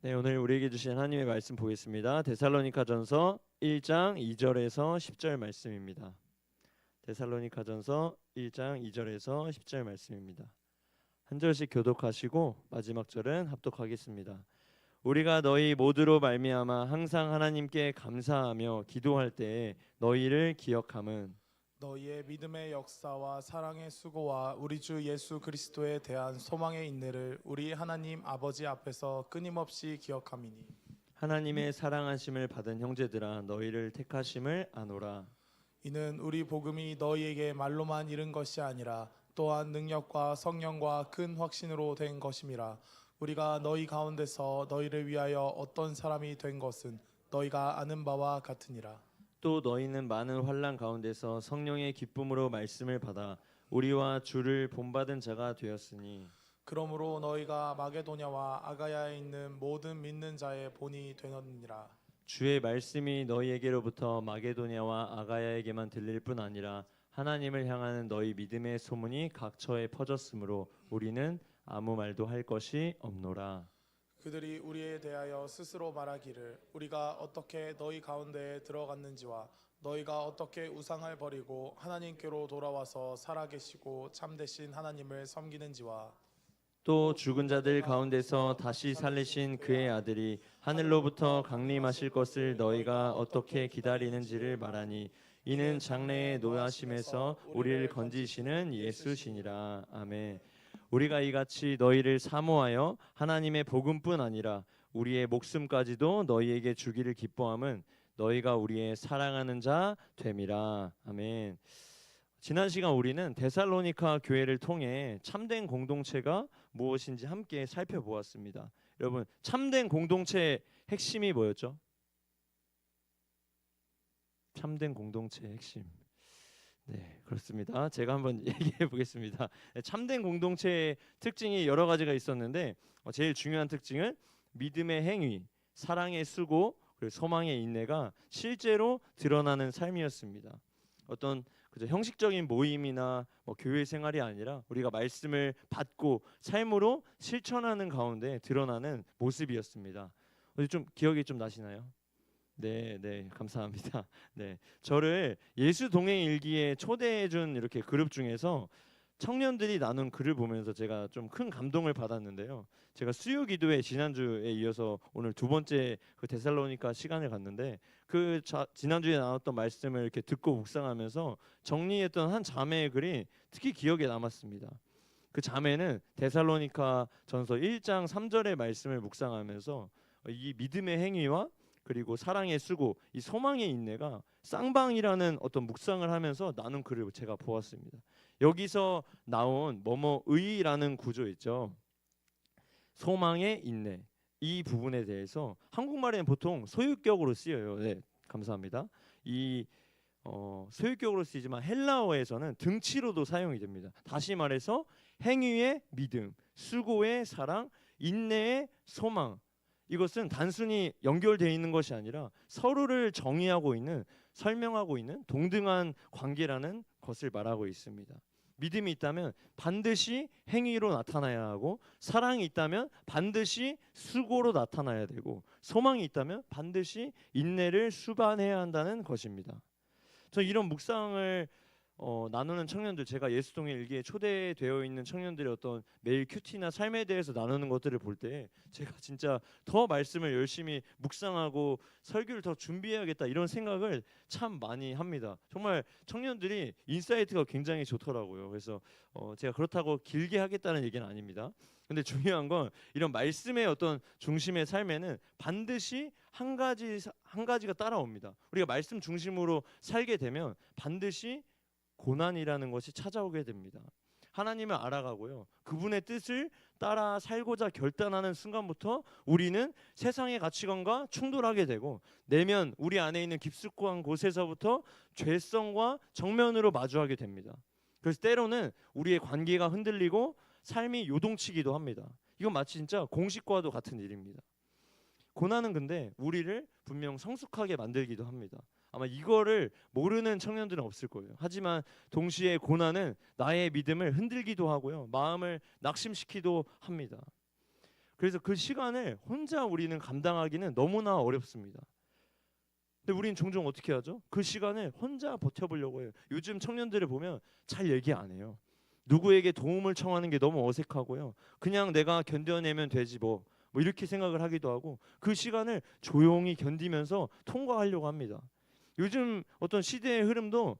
네, 오늘 우리에게 주신 하나님의 말씀 보겠습니다. 데살로니가전서 1장 2절에서 10절 말씀입니다. 데살로니가전서 1장 2절에서 10절 말씀입니다. 한 절씩 교독하시고 마지막 절은 합독하겠습니다. 우리가 너희 모두로 말미암아 항상 하나님께 감사하며 기도할 때에 너희를 기억함은 너희의 믿음의 역사와 사랑의 수고와 우리 주 예수 그리스도에 대한 소망의 인내를 우리 하나님 아버지 앞에서 끊임없이 기억함이니 하나님의 사랑하심을 받은 형제들아 너희를 택하심을 아노라. 이는 우리 복음이 너희에게 말로만 이른 것이 아니라 또한 능력과 성령과 큰 확신으로 된 것임이라. 우리가 너희 가운데서 너희를 위하여 어떤 사람이 된 것은 너희가 아는 바와 같으니라. 또 너희는 많은 환난 가운데서 성령의 기쁨으로 말씀을 받아 우리와 주를 본받은 자가 되었으니 그러므로 너희가 마게도냐와 아가야에 있는 모든 믿는 자의 본이 되었느니라. 주의 말씀이 너희에게로부터 마게도냐와 아가야에게만 들릴 뿐 아니라 하나님을 향하는 너희 믿음의 소문이 각처에 퍼졌으므로 우리는 아무 말도 할 것이 없노라. 그들이 우리에 대하여 스스로 말하기를 우리가 어떻게 너희 가운데에 들어갔는지와 너희가 어떻게 우상을 버리고 하나님께로 돌아와서 살아계시고 참되신 하나님을 섬기는지와 또 죽은 자들 가운데서 다시 살리신 그의 아들이 하늘로부터 강림하실 것을 너희가 어떻게 기다리는지를 말하니 이는 장래의 노하심에서 우리를 건지시는 예수시니라. 아멘. 우리가 이같이 너희를 사모하여 하나님의 복음뿐 아니라 우리의 목숨까지도 너희에게 주기를 기뻐함은 너희가 우리의 사랑하는 자 됨이라. 아멘. 지난 시간 우리는 데살로니가 교회를 통해 참된 공동체가 무엇인지 함께 살펴보았습니다. 여러분, 참된 공동체의 핵심이 뭐였죠? 참된 공동체의 핵심. 네, 그렇습니다. 제가 한번 얘기해 보겠습니다. 참된 공동체의 특징이 여러 가지가 있었는데 제일 중요한 특징은 믿음의 행위, 사랑의 수고, 그리고 소망의 인내가 실제로 드러나는 삶이었습니다. 어떤 형식적인 모임이나 교회 생활이 아니라 우리가 말씀을 받고 삶으로 실천하는 가운데 드러나는 모습이었습니다. 좀 기억이 좀 나시나요? 네, 네, 감사합니다. 네, 저를 예수 동행 일기에 초대해준 이렇게 그룹 중에서 청년들이 나눈 글을 보면서 제가 좀 큰 감동을 받았는데요. 제가 수요 기도회 지난주에 이어서 오늘 두 번째 그 데살로니가 시간을 갖는데 지난주에 나눴던 말씀을 이렇게 듣고 묵상하면서 정리했던 한 자매의 글이 특히 기억에 남았습니다. 그 자매는 데살로니가 전서 1장 3절의 말씀을 묵상하면서 이 믿음의 행위와 그리고 사랑의 수고, 이 소망의 인내가 쌍방이라는 어떤 묵상을 하면서 나눈 글을 제가 보았습니다. 여기서 나온 뭐뭐의라는 구조 있죠. 소망의 인내. 이 부분에 대해서 한국말에는 보통 소유격으로 쓰여요. 네, 감사합니다. 이 소유격으로 쓰이지만 헬라어에서는 등치로도 사용이 됩니다. 다시 말해서 행위의 믿음, 수고의 사랑, 인내의 소망. 이것은 단순히 연결되어 있는 것이 아니라 서로를 정의하고 있는, 설명하고 있는 동등한 관계라는 것을 말하고 있습니다. 믿음이 있다면 반드시 행위로 나타나야 하고, 사랑이 있다면 반드시 수고로 나타나야 되고, 소망이 있다면 반드시 인내를 수반해야 한다는 것입니다. 저 이런 묵상을 나누는 청년들, 제가 예수동의 일기에 초대되어 있는 청년들의 어떤 매일 큐티나 삶에 대해서 나누는 것들을 볼 때 제가 진짜 더 말씀을 열심히 묵상하고 설교를 더 준비해야겠다 이런 생각을 참 많이 합니다. 정말 청년들이 인사이트가 굉장히 좋더라고요. 그래서 제가 그렇다고 길게 하겠다는 얘기는 아닙니다. 근데 중요한 건 이런 말씀의 어떤 중심의 삶에는 반드시 한 가지가 따라옵니다. 우리가 말씀 중심으로 살게 되면 반드시 고난이라는 것이 찾아오게 됩니다. 하나님을 알아가고요. 그분의 뜻을 따라 살고자 결단하는 순간부터 우리는 세상의 가치관과 충돌하게 되고 내면 우리 안에 있는 깊숙한 곳에서부터 죄성과 정면으로 마주하게 됩니다. 그래서 때로는 우리의 관계가 흔들리고 삶이 요동치기도 합니다. 이건 마치 진짜 공식과도 같은 일입니다. 고난은 근데 우리를 분명 성숙하게 만들기도 합니다. 아마 이거를 모르는 청년들은 없을 거예요. 하지만 동시에 고난은 나의 믿음을 흔들기도 하고요. 마음을 낙심시키기도 합니다. 그래서 그 시간을 혼자 우리는 감당하기는 너무나 어렵습니다. 근데 우리는 종종 어떻게 하죠? 그 시간을 혼자 버텨보려고 해요. 요즘 청년들을 보면 잘 얘기 안 해요. 누구에게 도움을 청하는 게 너무 어색하고요. 그냥 내가 견뎌내면 되지 뭐 이렇게 생각을 하기도 하고 그 시간을 조용히 견디면서 통과하려고 합니다. 요즘 어떤 시대의 흐름도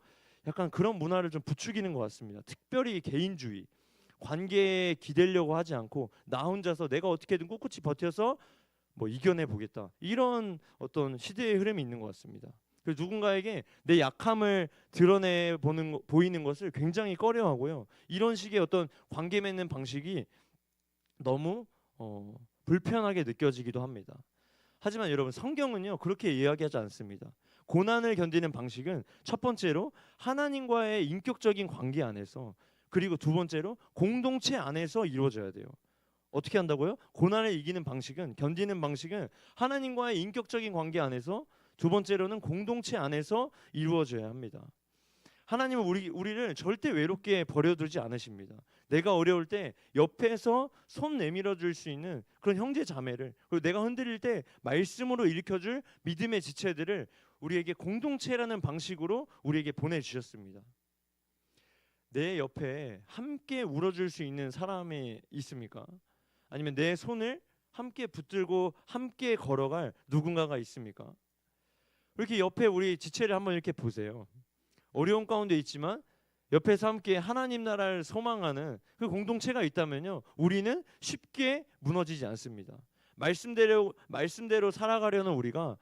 약간 그런 문화를 좀 부추기는 것 같습니다. 특별히 개인주의, 관계에 기대려고 하지 않고 나 혼자서 내가 어떻게든 꿋꿋이 버텨서 뭐 이겨내 보겠다, 이런 어떤 시대의 흐름이 있는 것 같습니다. 그래서 누군가에게 내 약함을 보이는 것을 굉장히 꺼려하고요. 이런 식의 어떤 관계 맺는 방식이 너무 불편하게 느껴지기도 합니다. 하지만 여러분, 성경은요 그렇게 이야기하지 않습니다. 고난을 견디는 방식은 첫 번째로 하나님과의 인격적인 관계 안에서, 그리고 두 번째로 공동체 안에서 이루어져야 돼요. 어떻게 한다고요? 고난을 이기는 방식은, 견디는 방식은 하나님과의 인격적인 관계 안에서, 두 번째로는 공동체 안에서 이루어져야 합니다. 하나님은 우리를 절대 외롭게 버려두지 않으십니다. 내가 어려울 때 옆에서 손 내밀어 줄 수 있는 그런 형제 자매를, 그리고 내가 흔들릴 때 말씀으로 일으켜줄 믿음의 지체들을 우리에게 공동체라는 방식으로 우리에게 보내주셨습니다. 내 옆에 함께 울어줄 수 있는 사람이 있습니까? 아니면 내 손을 함께 붙들고 함께 걸어갈 누군가가 있습니까? 이렇게 옆에 우리 지체를 한번 이렇게 보세요. 어려운 가운데 있지만 옆에서 함께 하나님 나라를 소망하는 그 공동체가 있다면요, 우리는 쉽게 무너지지 않습니다. 말씀대로 살아가려는 우리가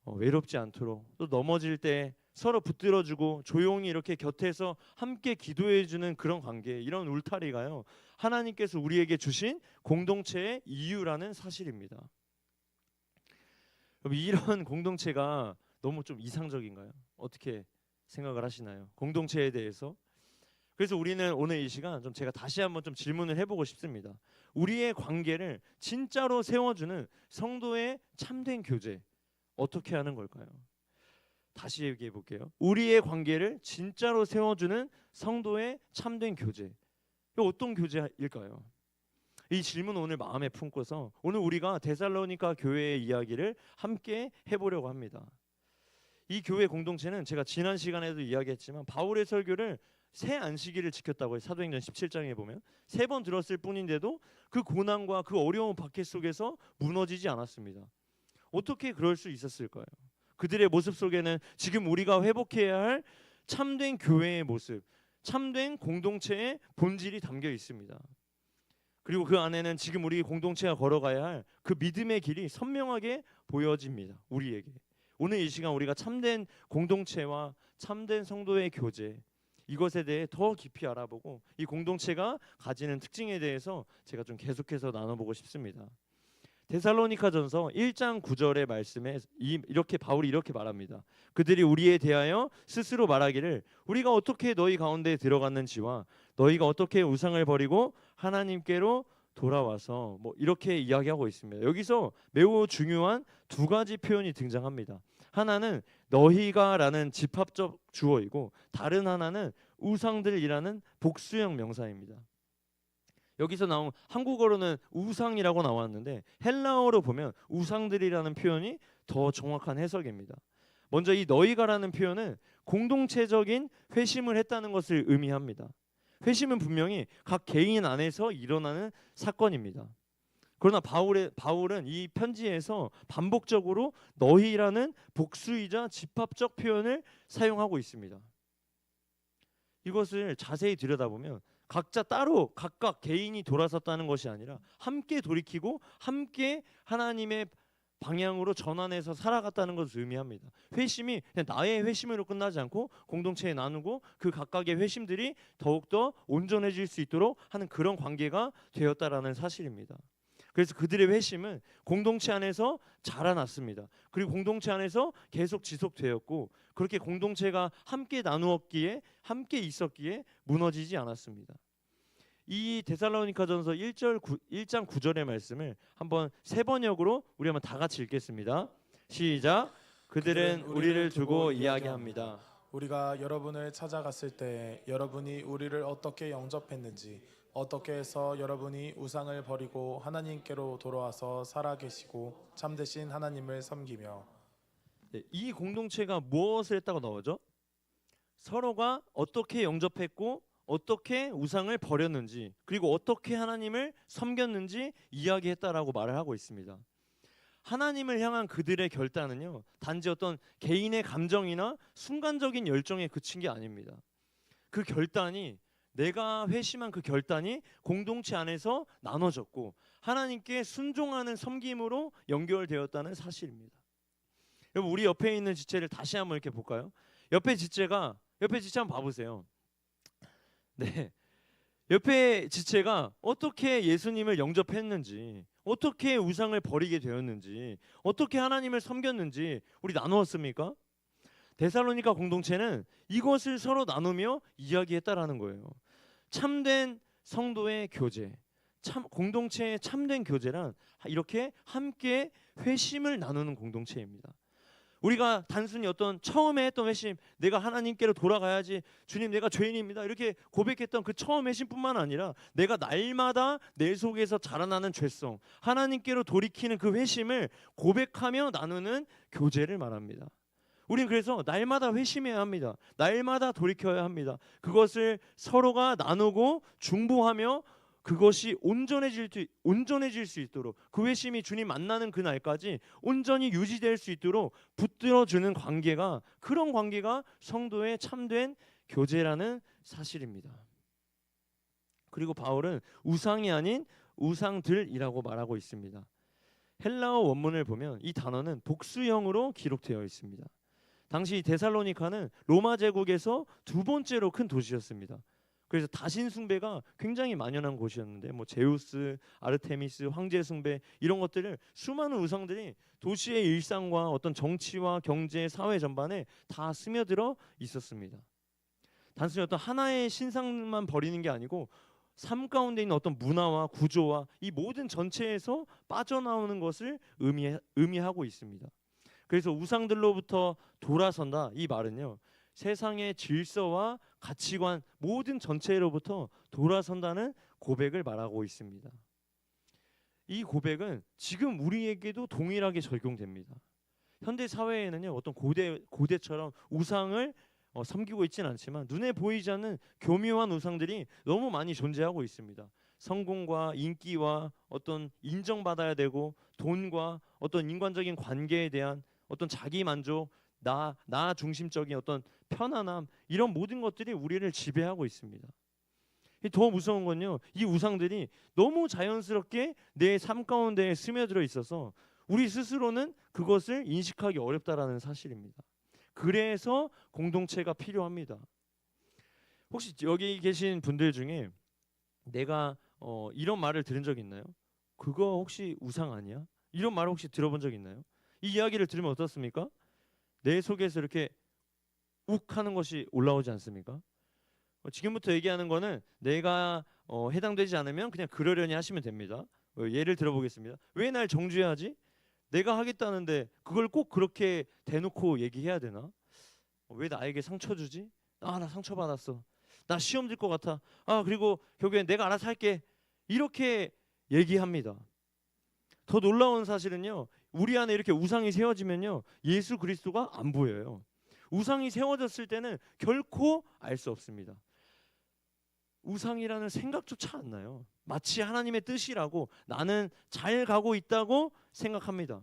외롭지 않도록, 또 넘어질 때 서로 붙들어주고 조용히 이렇게 곁에서 함께 기도해주는 그런 관계, 이런 울타리가요 하나님께서 우리에게 주신 공동체의 이유라는 사실입니다. 그럼 이런 공동체가 너무 좀 이상적인가요? 어떻게 생각을 하시나요? 공동체에 대해서. 그래서 우리는 오늘 이 시간 좀 제가 다시 한번 좀 질문을 해보고 싶습니다. 우리의 관계를 진짜로 세워주는 성도의 참된 교제, 어떻게 하는 걸까요? 다시 얘기해 볼게요. 우리의 관계를 진짜로 세워주는 성도의 참된 교제, 이거 어떤 교제일까요? 이 질문 오늘 마음에 품고서 오늘 우리가 데살로니가 교회의 이야기를 함께 해보려고 합니다. 이 교회 공동체는 제가 지난 시간에도 이야기했지만 바울의 설교를 새 안식일을 지켰다고 해요. 사도행전 17장에 보면 3번 들었을 뿐인데도 그 고난과 그 어려운 박해 속에서 무너지지 않았습니다. 어떻게 그럴 수 있었을까요? 그들의 모습 속에는 지금 우리가 회복해야 할 참된 교회의 모습, 참된 공동체의 본질이 담겨 있습니다. 그리고 그 안에는 지금 우리 공동체가 걸어가야 할 그 믿음의 길이 선명하게 보여집니다. 우리에게. 오늘 이 시간 우리가 참된 공동체와 참된 성도의 교제, 이것에 대해 더 깊이 알아보고 이 공동체가 가지는 특징에 대해서 제가 좀 계속해서 나눠보고 싶습니다. 데살로니가전서 1장 9절의 말씀에 바울이 이렇게 말합니다. 그들이 우리에 대하여 스스로 말하기를 우리가 어떻게 너희 가운데 들어갔는지와 너희가 어떻게 우상을 버리고 하나님께로 돌아와서 이렇게 이야기하고 있습니다. 여기서 매우 중요한 2가지 표현이 등장합니다. 하나는 너희가라는 집합적 주어이고 다른 하나는 우상들이라는 복수형 명사입니다. 여기서 나온 한국어로는 우상이라고 나왔는데 헬라어로 보면 우상들이라는 표현이 더 정확한 해석입니다. 먼저 이 너희가라는 표현은 공동체적인 회심을 했다는 것을 의미합니다. 회심은 분명히 각 개인 안에서 일어나는 사건입니다. 그러나 바울은 이 편지에서 반복적으로 너희라는 복수이자 집합적 표현을 사용하고 있습니다. 이것을 자세히 들여다보면 각자 따로 각각 개인이 돌아섰다는 것이 아니라 함께 돌이키고 함께 하나님의 방향으로 전환해서 살아갔다는 것을 의미합니다. 회심이 그냥 나의 회심으로 끝나지 않고 공동체에 나누고 그 각각의 회심들이 더욱더 온전해질 수 있도록 하는 그런 관계가 되었다라는 사실입니다. 그래서 그들의 회심은 공동체 안에서 자라났습니다. 그리고 공동체 안에서 계속 지속되었고 그렇게 공동체가 함께 나누었기에 함께 있었기에 무너지지 않았습니다. 이 데살로니가전서 1장 9절의 말씀을 한번 3번역으로 우리 한번 다 같이 읽겠습니다. 시작. 그들은 우리를 두고 이야기합니다. 우리가 여러분을 찾아갔을 때 여러분이 우리를 어떻게 영접했는지 어떻게 해서 여러분이 우상을 버리고 하나님께로 돌아와서 살아계시고 참되신 하나님을 섬기며. 네, 이 공동체가 무엇을 했다고 나오죠? 서로가 어떻게 영접했고 어떻게 우상을 버렸는지 그리고 어떻게 하나님을 섬겼는지 이야기했다라고 말을 하고 있습니다. 하나님을 향한 그들의 결단은요, 단지 어떤 개인의 감정이나 순간적인 열정에 그친 게 아닙니다. 그 결단이, 내가 회심한 그 결단이 공동체 안에서 나눠졌고 하나님께 순종하는 섬김으로 연결되었다는 사실입니다. 여러분, 우리 옆에 있는 지체를 다시 한번 이렇게 볼까요? 옆에 지체 한번 봐보세요. 네, 옆에 지체가 어떻게 예수님을 영접했는지, 어떻게 우상을 버리게 되었는지, 어떻게 하나님을 섬겼는지 우리 나누었습니까? 데살로니가 공동체는 이것을 서로 나누며 이야기했다라는 거예요. 참된 성도의 교제, 공동체의 참된 교제란 이렇게 함께 회심을 나누는 공동체입니다. 우리가 단순히 어떤 처음에 했던 회심, 내가 하나님께로 돌아가야지, 주님 내가 죄인입니다, 이렇게 고백했던 그 처음 회심뿐만 아니라 내가 날마다 내 속에서 자라나는 죄성, 하나님께로 돌이키는 그 회심을 고백하며 나누는 교제를 말합니다. 우린 그래서 날마다 회심해야 합니다. 날마다 돌이켜야 합니다. 그것을 서로가 나누고 중보하며 그것이 온전해질 수 있도록, 그 회심이 주님 만나는 그 날까지 온전히 유지될 수 있도록 붙들어주는 관계가, 그런 관계가 성도의 참된 교제라는 사실입니다. 그리고 바울은 우상이 아닌 우상들이라고 말하고 있습니다. 헬라어 원문을 보면 이 단어는 복수형으로 기록되어 있습니다. 당시 데살로니카는 로마 제국에서 두 번째로 큰 도시였습니다. 그래서 다신 숭배가 굉장히 만연한 곳이었는데, 뭐 제우스, 아르테미스, 황제 숭배, 이런 것들을, 수많은 우상들이 도시의 일상과 어떤 정치와 경제, 사회 전반에 다 스며들어 있었습니다. 단순히 어떤 하나의 신상만 버리는 게 아니고 삶 가운데 있는 어떤 문화와 구조와 이 모든 전체에서 빠져나오는 것을 의미하고 있습니다. 그래서 우상들로부터 돌아선다, 이 말은요, 세상의 질서와 가치관 모든 전체로부터 돌아선다는 고백을 말하고 있습니다. 이 고백은 지금 우리에게도 동일하게 적용됩니다. 현대 사회에는요, 어떤 고대처럼 우상을 섬기고 있지는 않지만 눈에 보이지 않는 교묘한 우상들이 너무 많이 존재하고 있습니다. 성공과 인기와 어떤 인정받아야 되고, 돈과 어떤 인간적인 관계에 대한 어떤 자기 만족, 나 중심적인 어떤 편안함, 이런 모든 것들이 우리를 지배하고 있습니다. 더 무서운 건요, 이 우상들이 너무 자연스럽게 내 삶 가운데 스며들어 있어서 우리 스스로는 그것을 인식하기 어렵다라는 사실입니다. 그래서 공동체가 필요합니다. 혹시 여기 계신 분들 중에 내가 이런 말을 들은 적 있나요? 그거 혹시 우상 아니야? 이런 말을 혹시 들어본 적 있나요? 이 이야기를 들으면 어떻습니까? 내 속에서 이렇게 욱 하는 것이 올라오지 않습니까? 지금부터 얘기하는 거는 내가 해당되지 않으면 그냥 그러려니 하시면 됩니다. 예를 들어보겠습니다. 왜 날 정죄하지? 내가 하겠다는데 그걸 꼭 그렇게 대놓고 얘기해야 되나? 왜 나에게 상처 주지? 나 상처받았어. 나 시험 들 것 같아. 그리고 결국엔 내가 알아서 할게. 이렇게 얘기합니다. 더 놀라운 사실은요, 우리 안에 이렇게 우상이 세워지면요, 예수 그리스도가 안 보여요. 우상이 세워졌을 때는 결코 알 수 없습니다. 우상이라는 생각조차 안 나요. 마치 하나님의 뜻이라고, 나는 잘 가고 있다고 생각합니다.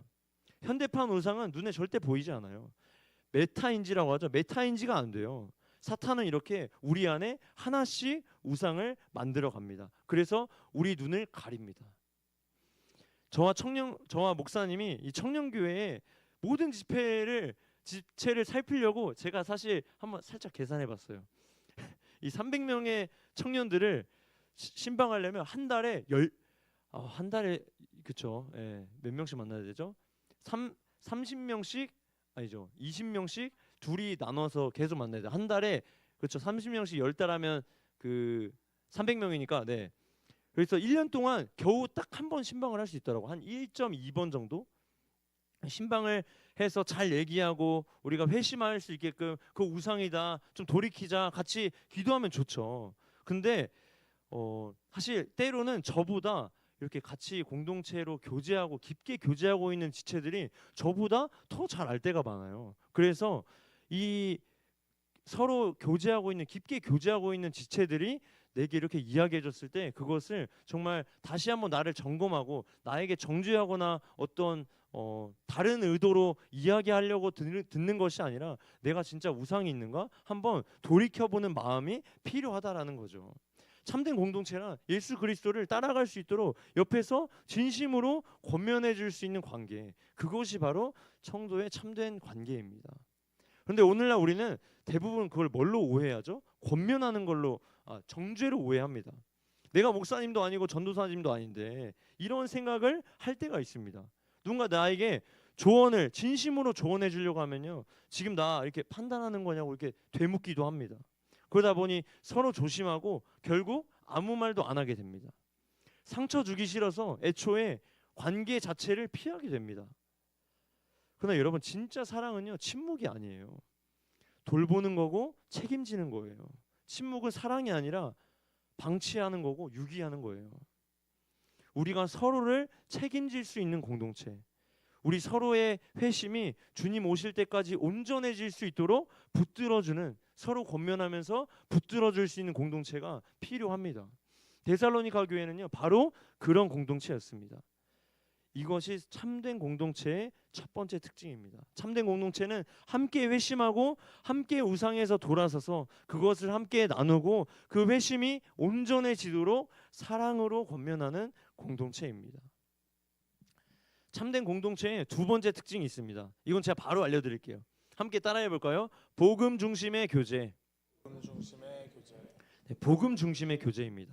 현대판 우상은 눈에 절대 보이지 않아요. 메타인지라고 하죠. 메타인지가 안 돼요. 사탄은 이렇게 우리 안에 하나씩 우상을 만들어 갑니다. 그래서 우리 눈을 가립니다. 저와 목사님이 이 청년교회의 모든 지체를 살피려고 제가 사실 한번 살짝 계산해 봤어요. 이 300명의 청년들을 신방하려면 한 달에 그쵸? 예, 몇 명씩 만나야 되죠? 30명씩 아니죠. 20명씩 둘이 나눠서 계속 만나야 돼. 한 달에, 그렇죠. 30명씩 10달 하면 그 300명이니까 네. 그래서 1년 동안 겨우 딱 한 번 신방을 할 수 있더라고. 한 1.2번 정도 신방을 해서 잘 얘기하고 우리가 회심할 수 있게끔, 그 우상이다, 좀 돌이키자, 같이 기도하면 좋죠. 근데 사실 때로는 저보다 이렇게 같이 공동체로 교제하고 깊게 교제하고 있는 지체들이 저보다 더 잘 알 때가 많아요. 그래서 이 서로 교제하고 있는 깊게 교제하고 있는 지체들이 내게 이렇게 이야기해 줬을 때 그것을 정말 다시 한번 나를 점검하고 나에게 정죄하거나 어떤 다른 의도로 이야기하려고 듣는 것이 아니라 내가 진짜 우상이 있는가 한번 돌이켜보는 마음이 필요하다라는 거죠. 참된 공동체란 예수 그리스도를 따라갈 수 있도록 옆에서 진심으로 권면해 줄 수 있는 관계, 그것이 바로 성도의 참된 관계입니다. 그런데 오늘날 우리는 대부분 그걸 뭘로 오해하죠? 권면하는 걸로, 정죄로 오해합니다. 내가 목사님도 아니고 전도사님도 아닌데 이런 생각을 할 때가 있습니다. 누군가 나에게 조언을 진심으로 조언해 주려고 하면요, 지금 나 이렇게 판단하는 거냐고 이렇게 되묻기도 합니다. 그러다 보니 서로 조심하고 결국 아무 말도 안 하게 됩니다. 상처 주기 싫어서 애초에 관계 자체를 피하게 됩니다. 그러나 여러분, 진짜 사랑은요, 침묵이 아니에요. 돌보는 거고 책임지는 거예요. 침묵은 사랑이 아니라 방치하는 거고 유기하는 거예요. 우리가 서로를 책임질 수 있는 공동체, 우리 서로의 회심이 주님 오실 때까지 온전해질 수 있도록 붙들어주는, 서로 권면하면서 붙들어줄 수 있는 공동체가 필요합니다. 데살로니가 교회는요, 바로 그런 공동체였습니다. 이것이 참된 공동체의 첫 번째 특징입니다. 참된 공동체는 함께 회심하고 함께 우상에서 돌아서서 그것을 함께 나누고 그 회심이 온전해지도록 사랑으로 권면하는 공동체입니다. 참된 공동체의 두 번째 특징이 있습니다. 이건 제가 바로 알려드릴게요. 함께 따라해 볼까요? 복음 중심의 교제. 복음 중심의 교제. 네, 복음 중심의 교제입니다.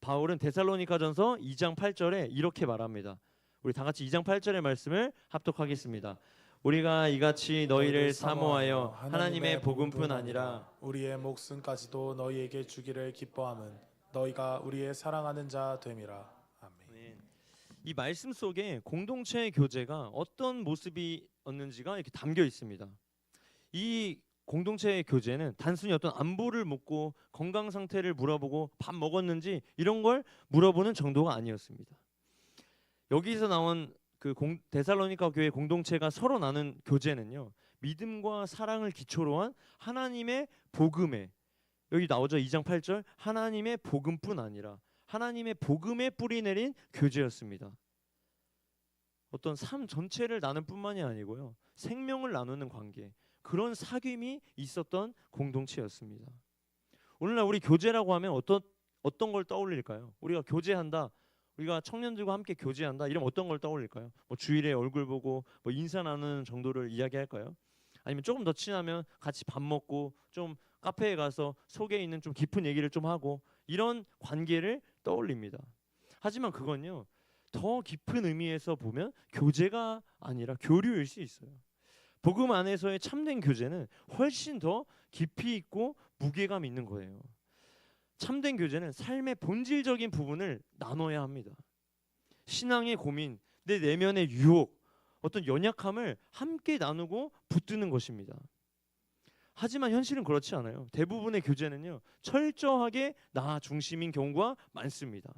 바울은 데살로니가전서 2장 8절에 이렇게 말합니다. 우리 다 같이 2장 8절의 말씀을 합독하겠습니다. 우리가 이같이 너희를 사모하여 하나님의 복음뿐 아니라 우리의 목숨까지도 너희에게 주기를 기뻐함은 너희가 우리의 사랑하는 자 됨이라. 아멘. 이 말씀 속에 공동체의 교제가 어떤 모습이었는지가 이렇게 담겨 있습니다. 이 공동체의 교제는 단순히 어떤 안부를 묻고 건강 상태를 물어보고 밥 먹었는지 이런 걸 물어보는 정도가 아니었습니다. 여기서 나온 그 데살로니가 교회 공동체가 서로 나눈 교제는요, 믿음과 사랑을 기초로 한 하나님의 복음에, 여기 나오죠, 2장 8절, 하나님의 복음뿐 아니라 하나님의 복음에 뿌리 내린 교제였습니다. 어떤 삶 전체를 나눌 뿐만이 아니고요, 생명을 나누는 관계, 그런 사귐이 있었던 공동체였습니다. 오늘날 우리 교제라고 하면 어떤 걸 떠올릴까요? 우리가 교제한다, 우리가 청년들과 함께 교제한다, 이러면 어떤 걸 떠올릴까요? 뭐 주일에 얼굴 보고 뭐 인사 나누는 정도를 이야기할까요? 아니면 조금 더 친하면 같이 밥 먹고 좀 카페에 가서 속에 있는 좀 깊은 얘기를 좀 하고 이런 관계를 떠올립니다. 하지만 그건요, 더 깊은 의미에서 보면 교제가 아니라 교류일 수 있어요. 복음 안에서의 참된 교제는 훨씬 더 깊이 있고 무게감 있는 거예요. 참된 교제는 삶의 본질적인 부분을 나눠야 합니다. 신앙의 고민, 내 내면의 유혹, 어떤 연약함을 함께 나누고 붙드는 것입니다. 하지만 현실은 그렇지 않아요. 대부분의 교제는요, 철저하게 나 중심인 경우가 많습니다.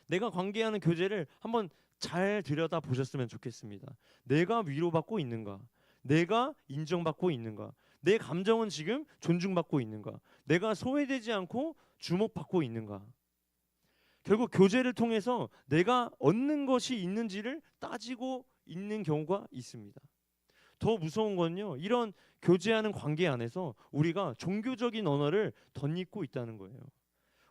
내가 관계하는 교제를 한번 잘 들여다 보셨으면 좋겠습니다. 내가 위로받고 있는가? 내가 인정받고 있는가? 내 감정은 지금 존중받고 있는가? 내가 소외되지 않고 주목받고 있는가? 결국 교제를 통해서 내가 얻는 것이 있는지를 따지고 있는 경우가 있습니다. 더 무서운 건요, 이런 교제하는 관계 안에서 우리가 종교적인 언어를 덧입고 있다는 거예요.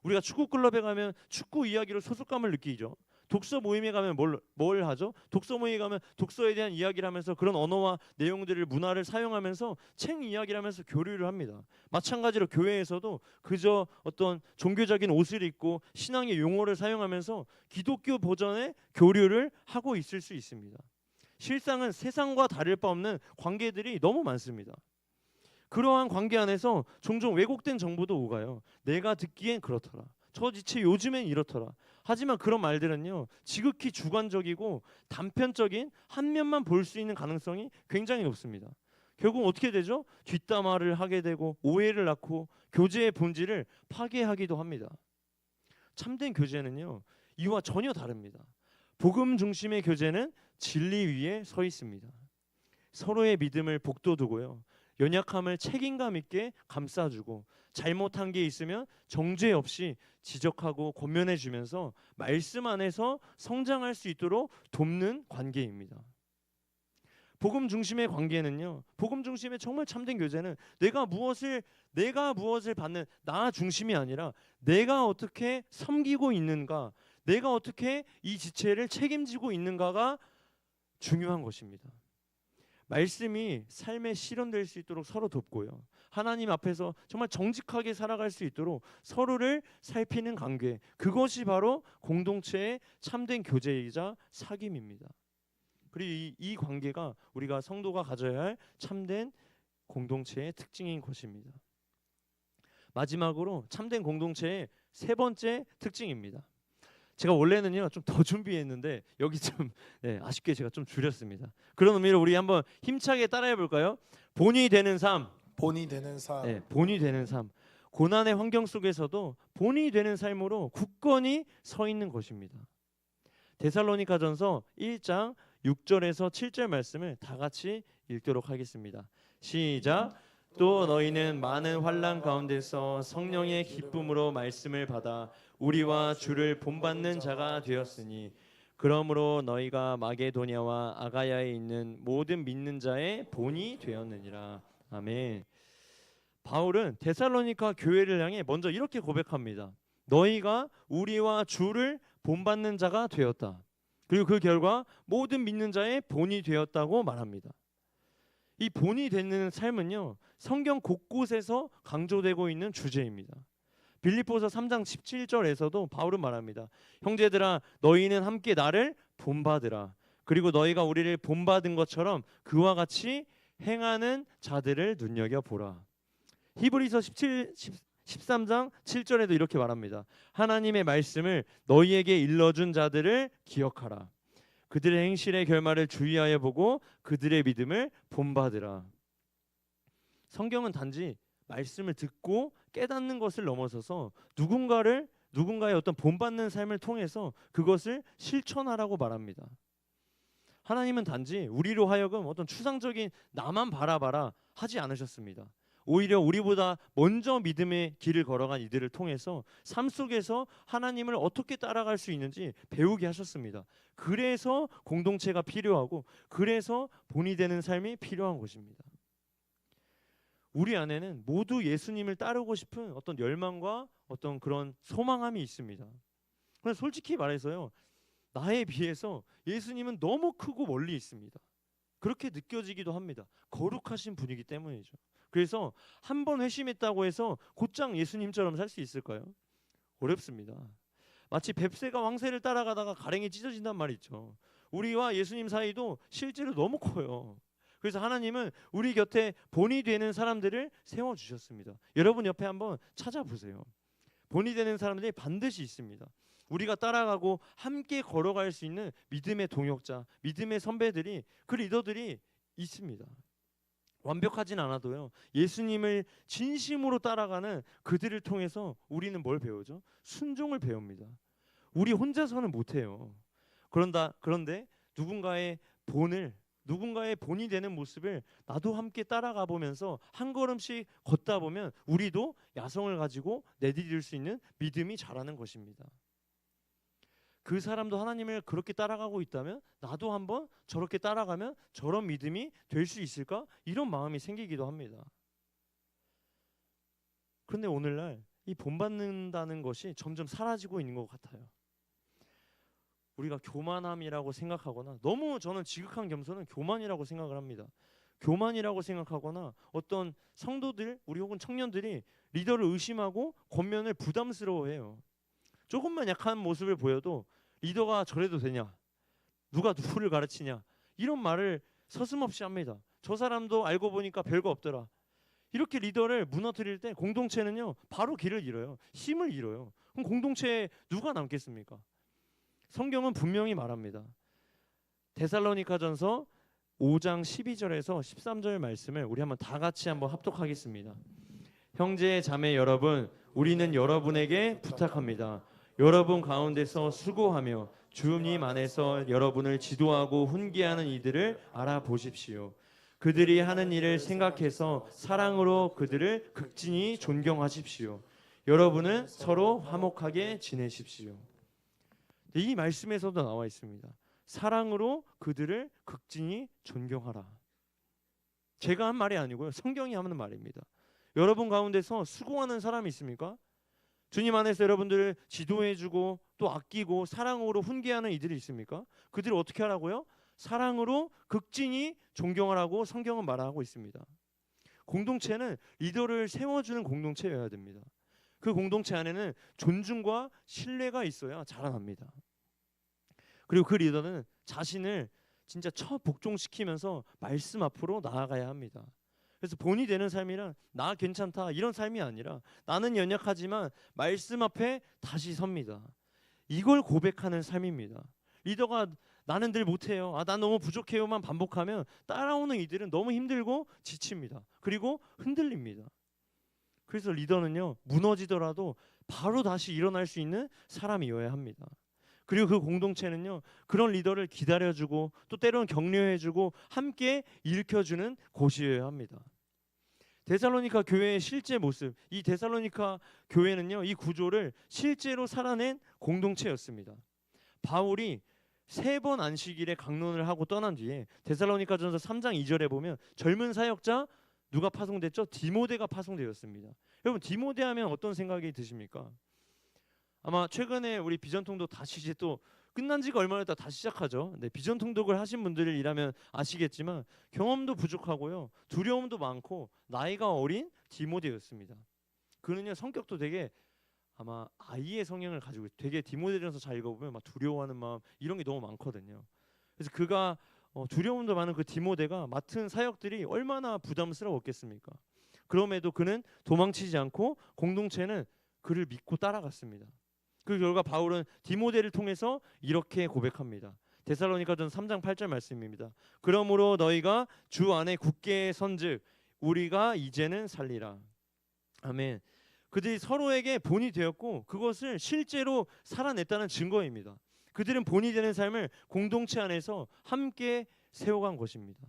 우리가 축구 클럽에 가면 축구 이야기로 소속감을 느끼죠. 독서 모임에 가면 뭘 하죠? 독서 모임에 가면 독서에 대한 이야기를 하면서 그런 언어와 내용들을, 문화를 사용하면서 책 이야기를 하면서 교류를 합니다. 마찬가지로 교회에서도 그저 어떤 종교적인 옷을 입고 신앙의 용어를 사용하면서 기독교 버전의 교류를 하고 있을 수 있습니다. 실상은 세상과 다를 바 없는 관계들이 너무 많습니다. 그러한 관계 안에서 종종 왜곡된 정보도 오가요. 내가 듣기엔 그렇더라. 저 지체 요즘엔 이렇더라. 하지만 그런 말들은요, 지극히 주관적이고 단편적인 한 면만 볼 수 있는 가능성이 굉장히 높습니다. 결국 어떻게 되죠? 뒷담화를 하게 되고 오해를 낳고 교제의 본질을 파괴하기도 합니다. 참된 교제는요, 이와 전혀 다릅니다. 복음 중심의 교제는 진리 위에 서 있습니다. 서로의 믿음을 복돋우고요, 연약함을 책임감 있게 감싸주고, 잘못한 게 있으면 정죄 없이 지적하고 권면해 주면서 말씀 안에서 성장할 수 있도록 돕는 관계입니다. 복음 중심의 관계는요, 복음 중심의 정말 참된 교제는 내가 무엇을 받는 나 중심이 아니라 내가 어떻게 섬기고 있는가, 내가 어떻게 이 지체를 책임지고 있는가가 중요한 것입니다. 말씀이 삶에 실현될 수 있도록 서로 돕고요, 하나님 앞에서 정말 정직하게 살아갈 수 있도록 서로를 살피는 관계, 그것이 바로 공동체의 참된 교제이자 사귐입니다. 그리고 이 관계가 우리가 성도가 가져야 할 참된 공동체의 특징인 것입니다. 마지막으로 참된 공동체의 세 번째 특징입니다. 제가 원래는요 좀 더 준비했는데 여기 좀 아쉽게 제가 좀 줄였습니다. 그런 의미로 우리 한번 힘차게 따라해 볼까요? 본이 되는 삶. 본이 되는 삶. 본이 되는 삶. 고난의 환경 속에서도 본이 되는 삶으로 굳건히 서 있는 것입니다. 데살로니가전서 1장 6절에서 7절 말씀을 다 같이 읽도록 하겠습니다. 시작. 또 너희는 많은 환난 가운데서 성령의 기쁨으로 말씀을 받아 우리와 주를 본받는 자가 되었으니, 그러므로 너희가 마게도냐와 아가야에 있는 모든 믿는 자의 본이 되었느니라. 아멘. 바울은 데살로니가 교회를 향해 먼저 이렇게 고백합니다. 너희가 우리와 주를 본받는 자가 되었다. 그리고 그 결과 모든 믿는 자의 본이 되었다고 말합니다. 이 본이 되는 삶은요, 성경 곳곳에서 강조되고 있는 주제입니다. 빌립보서 3장 17절에서도 바울은 말합니다. 형제들아, 너희는 함께 나를 본받으라. 그리고 너희가 우리를 본받은 것처럼 그와 같이 행하는 자들을 눈여겨보라. 히브리서 13장 7절에도 이렇게 말합니다. 하나님의 말씀을 너희에게 일러준 자들을 기억하라. 그들의 행실의 결말을 주의하여 보고 그들의 믿음을 본받으라. 성경은 단지 말씀을 듣고 깨닫는 것을 넘어서서 누군가의 어떤 본받는 삶을 통해서 그것을 실천하라고 말합니다. 하나님은 단지 우리로 하여금 어떤 추상적인 나만 바라봐라 하지 않으셨습니다. 오히려 우리보다 먼저 믿음의 길을 걸어간 이들을 통해서 삶 속에서 하나님을 어떻게 따라갈 수 있는지 배우게 하셨습니다. 그래서 공동체가 필요하고, 그래서 본이 되는 삶이 필요한 것입니다. 우리 안에는 모두 예수님을 따르고 싶은 어떤 열망과 어떤 그런 소망함이 있습니다. 그런데 솔직히 말해서요, 나에 비해서 예수님은 너무 크고 멀리 있습니다. 그렇게 느껴지기도 합니다. 거룩하신 분이기 때문이죠. 그래서 한 번 회심했다고 해서 곧장 예수님처럼 살 수 있을까요? 어렵습니다. 마치 뱁새가 왕새를 따라가다가 가랭이 찢어진단 말이 있죠. 우리와 예수님 사이도 실제로 너무 커요. 그래서 하나님은 우리 곁에 본이 되는 사람들을 세워주셨습니다. 여러분 옆에 한번 찾아보세요. 본이 되는 사람들이 반드시 있습니다. 우리가 따라가고 함께 걸어갈 수 있는 믿음의 동역자, 믿음의 선배들이, 그 리더들이 있습니다. 완벽하진 않아도요, 예수님을 진심으로 따라가는 그들을 통해서 우리는 뭘 배우죠? 순종을 배웁니다. 우리 혼자서는 못해요. 그런데 누군가의 본이 되는 모습을 나도 함께 따라가 보면서 한 걸음씩 걷다 보면 우리도 야성을 가지고 내디딜 수 있는 믿음이 자라는 것입니다. 그 사람도 하나님을 그렇게 따라가고 있다면 나도 한번 저렇게 따라가면 저런 믿음이 될 수 있을까? 이런 마음이 생기기도 합니다. 그런데 오늘날 이 본받는다는 것이 점점 사라지고 있는 것 같아요. 우리가 교만함이라고 생각하거나, 너무 저는 지극한 겸손은 교만이라고 생각을 합니다. 교만이라고 생각하거나, 어떤 성도들, 우리 혹은 청년들이 리더를 의심하고 권면을 부담스러워해요. 조금만 약한 모습을 보여도 리더가 저래도 되냐, 누가 누구를 가르치냐, 이런 말을 서슴없이 합니다. 저 사람도 알고 보니까 별거 없더라. 이렇게 리더를 무너뜨릴 때 공동체는요 바로 길을 잃어요. 힘을 잃어요. 그럼 공동체에 누가 남겠습니까? 성경은 분명히 말합니다. 데살로니가전서 5장 12절에서 13절 말씀을 우리 한번 다 같이 한번 합독하겠습니다. 형제 자매 여러분, 우리는 여러분에게 부탁합니다. 여러분 가운데서 수고하며 주님 안에서 여러분을 지도하고 훈계하는 이들을 알아보십시오. 그들이 하는 일을 생각해서 사랑으로 그들을 극진히 존경하십시오. 여러분은 서로 화목하게 지내십시오. 이 말씀에서도 나와 있습니다. 사랑으로 그들을 극진히 존경하라. 제가 한 말이 아니고요. 성경이 하는 말입니다. 여러분 가운데서 수고하는 사람이 있습니까? 주님 안에서 여러분들을 지도해주고 또 아끼고 사랑으로 훈계하는 이들이 있습니까? 그들을 어떻게 하라고요? 사랑으로 극진히 존경하라고 성경은 말하고 있습니다. 공동체는 리더를 세워주는 공동체여야 됩니다. 그 공동체 안에는 존중과 신뢰가 있어야 자라납니다. 그리고 그 리더는 자신을 진짜 처복종시키면서 말씀 앞으로 나아가야 합니다. 그래서 본이 되는 삶이란 나 괜찮다 이런 삶이 아니라 나는 연약하지만 말씀 앞에 다시 섭니다. 이걸 고백하는 삶입니다. 리더가 나는 늘 못해요, 난 너무 부족해요만 반복하면 따라오는 이들은 너무 힘들고 지칩니다. 그리고 흔들립니다. 그래서 리더는요, 무너지더라도 바로 다시 일어날 수 있는 사람이어야 합니다. 그리고 그 공동체는요, 그런 리더를 기다려주고 또 때로는 격려해주고 함께 일으켜주는 곳이어야 합니다. 데살로니가 교회의 실제 모습, 이 데살로니가 교회는요, 이 구조를 실제로 살아낸 공동체였습니다. 바울이 3번 안식일에 강론을 하고 떠난 뒤에 데살로니가전서 3장 2절에 보면 젊은 사역자 누가 파송됐죠? 디모데가 파송되었습니다. 여러분, 디모데 하면 어떤 생각이 드십니까? 아마 최근에 우리 비전통독 다시 이제 또 끝난 지가 얼마 됐다 다시 시작하죠. 네, 비전통독을 하신 분들이라면 아시겠지만 경험도 부족하고요, 두려움도 많고 나이가 어린 디모데였습니다. 그는요, 성격도 되게 아마 아이의 성향을 가지고 되게 디모데전서 잘 읽어보면 막 두려워하는 마음 이런 게 너무 많거든요. 그래서 그가 두려움도 많은 그 디모데가 맡은 사역들이 얼마나 부담스러웠겠습니까? 그럼에도 그는 도망치지 않고 공동체는 그를 믿고 따라갔습니다. 그 결과 바울은 디모데를 통해서 이렇게 고백합니다. 데살로니가전서 3장 8절 말씀입니다. 그러므로 너희가 주 안에 굳게 선즉 우리가 이제는 살리라. 아멘. 그들이 서로에게 본이 되었고 그것을 실제로 살아냈다는 증거입니다. 그들은 본이 되는 삶을 공동체 안에서 함께 세워간 것입니다.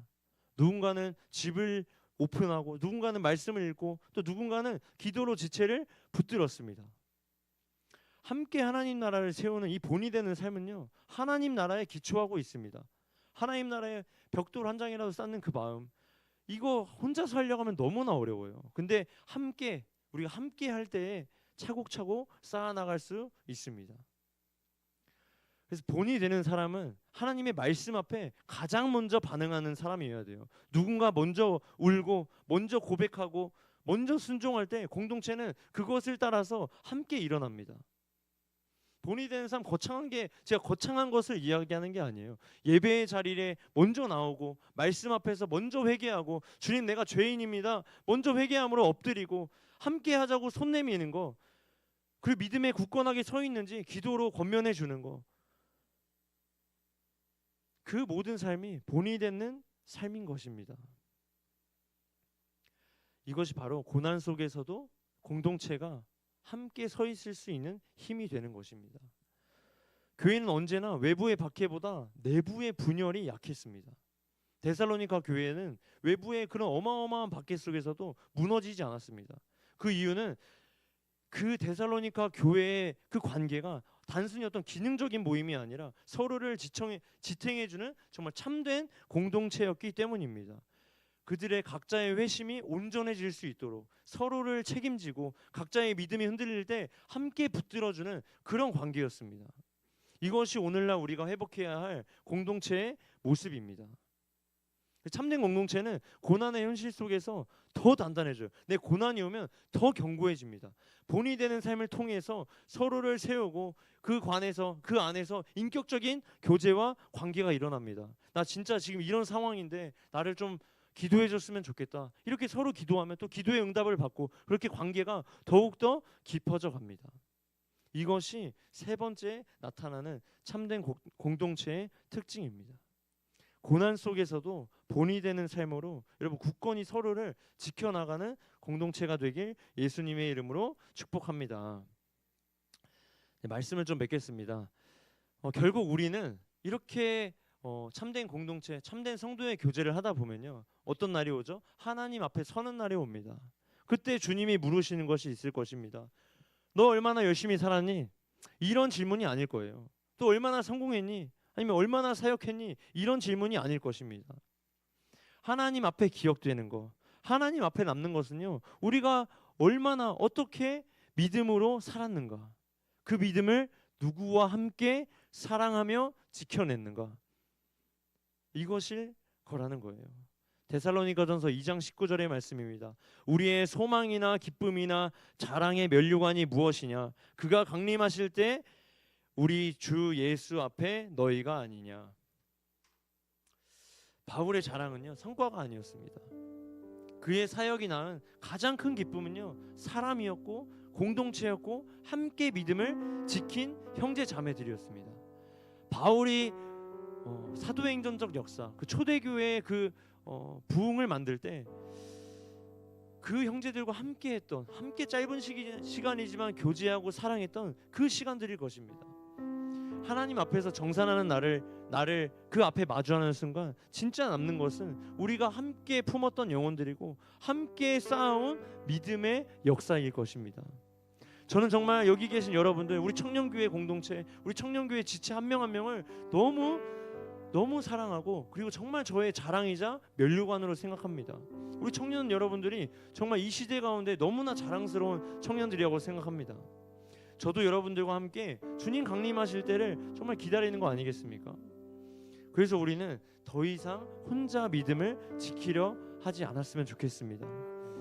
누군가는 집을 오픈하고 누군가는 말씀을 읽고 또 누군가는 기도로 지체를 붙들었습니다. 함께 하나님 나라를 세우는 이 본이 되는 삶은요, 하나님 나라에 기초하고 있습니다. 하나님 나라에 벽돌 한 장이라도 쌓는 그 마음, 이거 혼자서 하려고 하면 너무나 어려워요. 근데 우리가 함께 할 때에 차곡차곡 쌓아나갈 수 있습니다. 그래서 본이 되는 사람은 하나님의 말씀 앞에 가장 먼저 반응하는 사람이어야 돼요. 누군가 먼저 울고 먼저 고백하고 먼저 순종할 때 공동체는 그것을 따라서 함께 일어납니다. 본이 되는 사람 거창한 게 제가 거창한 것을 이야기하는 게 아니에요. 예배의 자리에 먼저 나오고 말씀 앞에서 먼저 회개하고 주님 내가 죄인입니다. 먼저 회개함으로 엎드리고 함께 하자고 손 내미는 거, 그 믿음에 굳건하게 서 있는지 기도로 권면해 주는 거, 그 모든 삶이 본이 되는 삶인 것입니다. 이것이 바로 고난 속에서도 공동체가 함께 서 있을 수 있는 힘이 되는 것입니다. 교회는 언제나 외부의 박해보다 내부의 분열이 약했습니다. 데살로니가 교회는 외부의 그런 어마어마한 박해 속에서도 무너지지 않았습니다. 그 이유는 그 데살로니가 교회의 그 관계가 단순히 어떤 기능적인 모임이 아니라 서로를 지탱해주는 정말 참된 공동체였기 때문입니다. 그들의 각자의 회심이 온전해질 수 있도록 서로를 책임지고 각자의 믿음이 흔들릴 때 함께 붙들어주는 그런 관계였습니다. 이것이 오늘날 우리가 회복해야 할 공동체의 모습입니다. 참된 공동체는 고난의 현실 속에서 더 단단해져요. 내 고난이 오면 더 견고해집니다. 본이 되는 삶을 통해서 서로를 세우고 그 안에서 인격적인 교제와 관계가 일어납니다. 나 진짜 지금 이런 상황인데 나를 좀 기도해 줬으면 좋겠다. 이렇게 서로 기도하면 또 기도의 응답을 받고 그렇게 관계가 더욱더 깊어져 갑니다. 이것이 세 번째 나타나는 참된 공동체의 특징입니다. 고난 속에서도 본이 되는 삶으로 여러분 굳건히 서로를 지켜나가는 공동체가 되길 예수님의 이름으로 축복합니다. 네, 말씀을 좀 맺겠습니다. 결국 우리는 이렇게 참된 공동체, 참된 성도의 교제를 하다 보면요, 어떤 날이 오죠? 하나님 앞에 서는 날이 옵니다. 그때 주님이 물으시는 것이 있을 것입니다. 너 얼마나 열심히 살았니? 이런 질문이 아닐 거예요. 또 얼마나 성공했니? 아니면 얼마나 사역했니? 이런 질문이 아닐 것입니다. 하나님 앞에 기억되는 거, 하나님 앞에 남는 것은요, 우리가 얼마나 어떻게 믿음으로 살았는가, 그 믿음을 누구와 함께 사랑하며 지켜냈는가, 이것일 거라는 거예요. 데살로니가전서 2장 19절의 말씀입니다. 우리의 소망이나 기쁨이나 자랑의 면류관이 무엇이냐? 그가 강림하실 때 우리 주 예수 앞에 너희가 아니냐. 바울의 자랑은요, 성과가 아니었습니다. 그의 사역이 낳은 가장 큰 기쁨은요, 사람이었고 공동체였고 함께 믿음을 지킨 형제 자매들이었습니다. 바울이 사도행전적 역사, 그 초대교회의 그 부흥을 만들 때 그 형제들과 함께했던, 함께 짧은 시간이지만 교제하고 사랑했던 그 시간들일 것입니다. 하나님 앞에서 정산하는 나를 그 앞에 마주하는 순간 진짜 남는 것은 우리가 함께 품었던 영혼들이고 함께 쌓아온 믿음의 역사일 것입니다. 저는 정말 여기 계신 여러분들, 우리 청년교회 공동체, 우리 청년교회 지체 한 명 한 명을 너무 사랑하고, 그리고 정말 저의 자랑이자 면류관으로 생각합니다. 우리 청년 여러분들이 정말 이 시대 가운데 너무나 자랑스러운 청년들이라고 생각합니다. 저도 여러분들과 함께 주님 강림하실 때를 정말 기다리는 거 아니겠습니까? 그래서 우리는 더 이상 혼자 믿음을 지키려 하지 않았으면 좋겠습니다.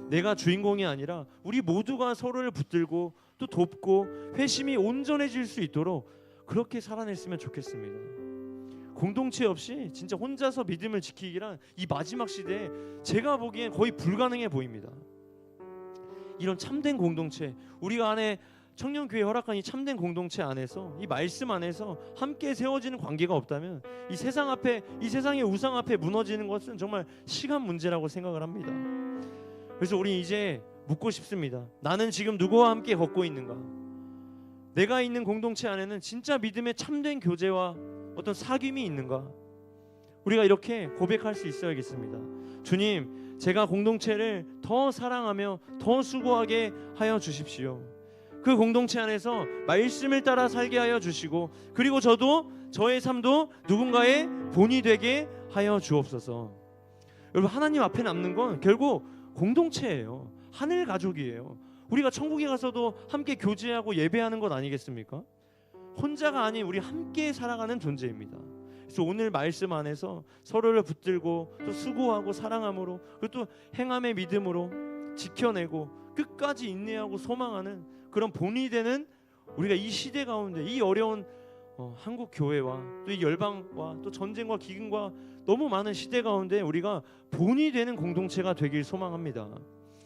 내가 주인공이 아니라 우리 모두가 서로를 붙들고 또 돕고 회심이 온전해질 수 있도록 그렇게 살아냈으면 좋겠습니다. 공동체 없이 진짜 혼자서 믿음을 지키기란 이 마지막 시대에 제가 보기엔 거의 불가능해 보입니다. 이런 참된 공동체, 우리가 안에 청년교회 허락한 이 참된 공동체 안에서, 이 말씀 안에서 함께 세워지는 관계가 없다면 이 세상 앞에, 이 세상의 우상 앞에 무너지는 것은 정말 시간 문제라고 생각을 합니다. 그래서 우리 이제 묻고 싶습니다. 나는 지금 누구와 함께 걷고 있는가? 내가 있는 공동체 안에는 진짜 믿음의 참된 교제와 어떤 사귐이 있는가? 우리가 이렇게 고백할 수 있어야겠습니다. 주님, 제가 공동체를 더 사랑하며 더 수고하게 하여 주십시오. 그 공동체 안에서 말씀을 따라 살게 하여 주시고, 그리고 저도, 저의 삶도 누군가의 본이 되게 하여 주옵소서. 여러분, 하나님 앞에 남는 건 결국 공동체예요. 하늘 가족이에요. 우리가 천국에 가서도 함께 교제하고 예배하는 것 아니겠습니까? 혼자가 아닌 우리 함께 살아가는 존재입니다. 그래서 오늘 말씀 안에서 서로를 붙들고 또 수고하고 사랑함으로, 그리고 또 행함의 믿음으로 지켜내고 끝까지 인내하고 소망하는 그런 본이 되는 우리가 이 시대 가운데, 이 어려운 한국 교회와 또 이 열방과 또 전쟁과 기근과 너무 많은 시대 가운데 우리가 본이 되는 공동체가 되길 소망합니다.